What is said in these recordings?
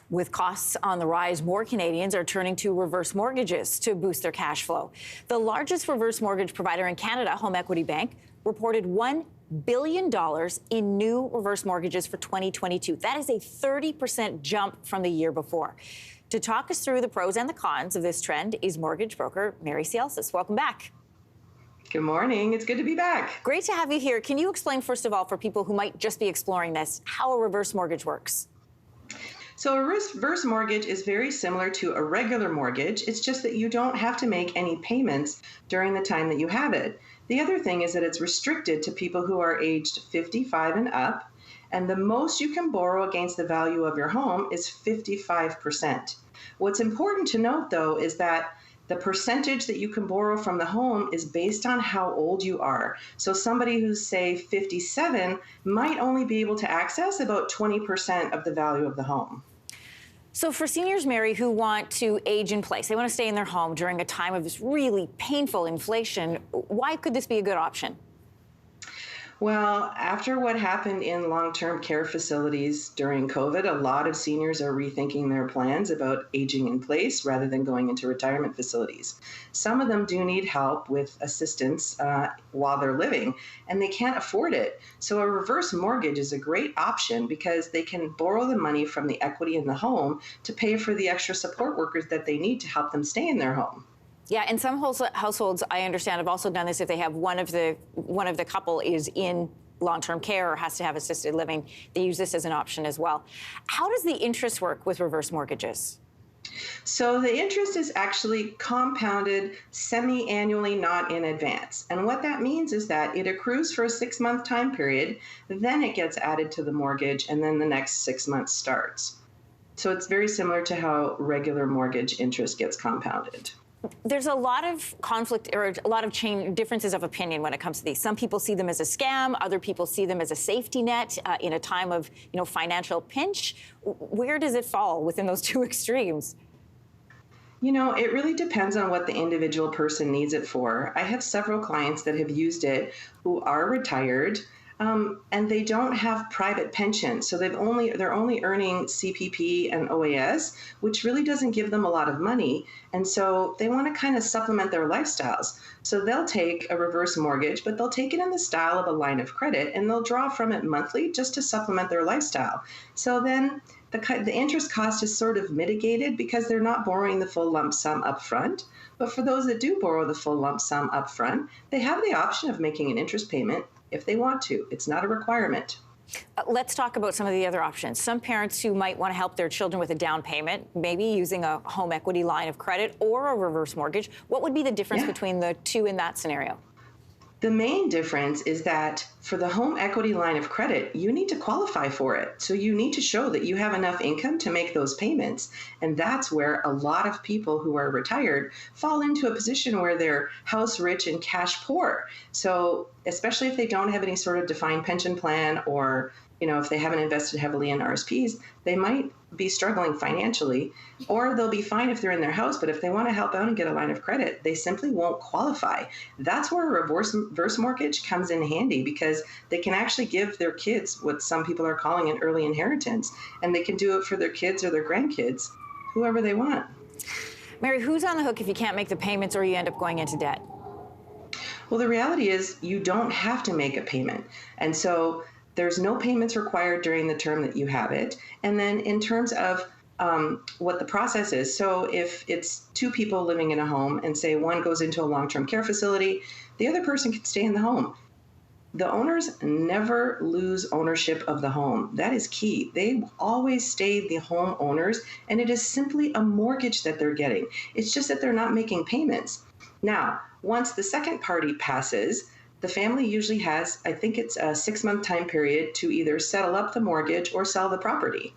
With costs on the rise, more Canadians are turning to reverse mortgages to boost their cash flow. The largest reverse mortgage provider in Canada, Home Equity Bank, reported $1 billion in new reverse mortgages for 2022. That is a 30% jump from the year before. To talk us through the pros and the cons of this trend is mortgage broker Mary Cielsis. Welcome back. Good morning. It's good to be back. Great to have you here. Can you explain, first of all, for people who might just be exploring this, how a reverse mortgage works? So a reverse mortgage is very similar to a regular mortgage. It's just that you don't have to make any payments during the time that you have it. The other thing is that it's restricted to people who are aged 55 and up, and the most you can borrow against the value of your home is 55%. What's important to note, though, is that the percentage that you can borrow from the home is based on how old you are. So somebody who's, say, 57 might only be able to access about 20% of the value of the home. So for seniors, Mary, who want to age in place, they want to stay in their home during a time of this really painful inflation, why could this be a good option? Well, after what happened in long-term care facilities during COVID, a lot of seniors are rethinking their plans about aging in place rather than going into retirement facilities. Some of them do need help with assistance while they're living, and they can't afford it. So a reverse mortgage is a great option because they can borrow the money from the equity in the home to pay for the extra support workers that they need to help them stay in their home. Yeah, and some households, I understand, have also done this if they have one of the couple is in long-term care or has to have assisted living. They use this as an option as well. How does the interest work with reverse mortgages? So the interest is actually compounded semi-annually, not in advance. And what that means is that it accrues for a 6-month time period, then it gets added to the mortgage, and then the next 6 months starts. So it's very similar to how regular mortgage interest gets compounded. There's a lot of conflict or a lot of differences of opinion when it comes to these. Some people see them as a scam. Other people see them as a safety net in a time of, financial pinch. Where does it fall within those two extremes? It really depends on what the individual person needs it for. I have several clients that have used it who are retired, and they don't have private pension. So they're only earning CPP and OAS, which really doesn't give them a lot of money. And so they want to kind of supplement their lifestyles. So they'll take a reverse mortgage, but they'll take it in the style of a line of credit, and they'll draw from it monthly just to supplement their lifestyle. So then the interest cost is sort of mitigated because they're not borrowing the full lump sum up front. But for those that do borrow the full lump sum up front, they have the option of making an interest payment if they want to. It's not a requirement. Let's talk about some of the other options. Some parents who might want to help their children with a down payment, maybe using a home equity line of credit or a reverse mortgage. What would be the difference between the two in that scenario? The main difference is that for the home equity line of credit, you need to qualify for it. So you need to show that you have enough income to make those payments. And that's where a lot of people who are retired fall into a position where they're house rich and cash poor. So especially if they don't have any sort of defined pension plan, or if they haven't invested heavily in RSPs, they might be struggling financially, or they'll be fine if they're in their house. But if they want to help out and get a line of credit, they simply won't qualify. That's where a reverse mortgage comes in handy, because they can actually give their kids what some people are calling an early inheritance, and they can do it for their kids or their grandkids, whoever they want. Mary, who's on the hook if you can't make the payments or you end up going into debt? Well, the reality is you don't have to make a payment. And so there's no payments required during the term that you have it. And then in terms of what the process is, so if it's two people living in a home and say one goes into a long-term care facility, the other person can stay in the home. The owners never lose ownership of the home. That is key. They always stay the home owners, and it is simply a mortgage that they're getting. It's just that they're not making payments. Now, once the second party passes, the family usually has, I think it's a 6-month time period to either settle up the mortgage or sell the property.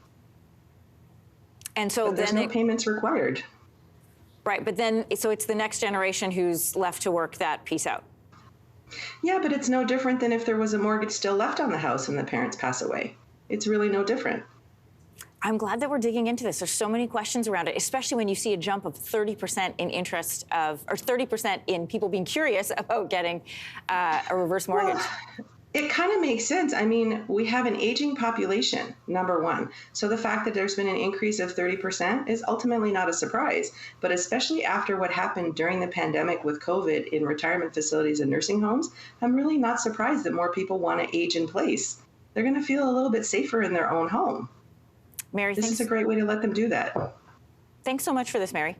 And so but there's no payments required. Right, but then, so it's the next generation who's left to work that piece out. Yeah, but it's no different than if there was a mortgage still left on the house and the parents pass away. It's really no different. I'm glad that we're digging into this. There's so many questions around it, especially when you see a jump of 30% in interest or 30% in people being curious about getting a reverse mortgage. Well, It kind of makes sense. I mean, we have an aging population, number one. So the fact that there's been an increase of 30% is ultimately not a surprise. But especially after what happened during the pandemic with COVID in retirement facilities and nursing homes, I'm really not surprised that more people want to age in place. They're going to feel a little bit safer in their own home. Mary, This is a great way to let them do that. Thanks so much for this, Mary.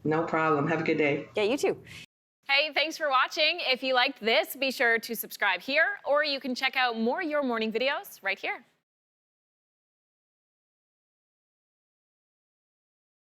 No problem. Have a good day. Yeah, you too. Hey, thanks for watching. If you liked this, be sure to subscribe here, or you can check out more Your Morning videos right here.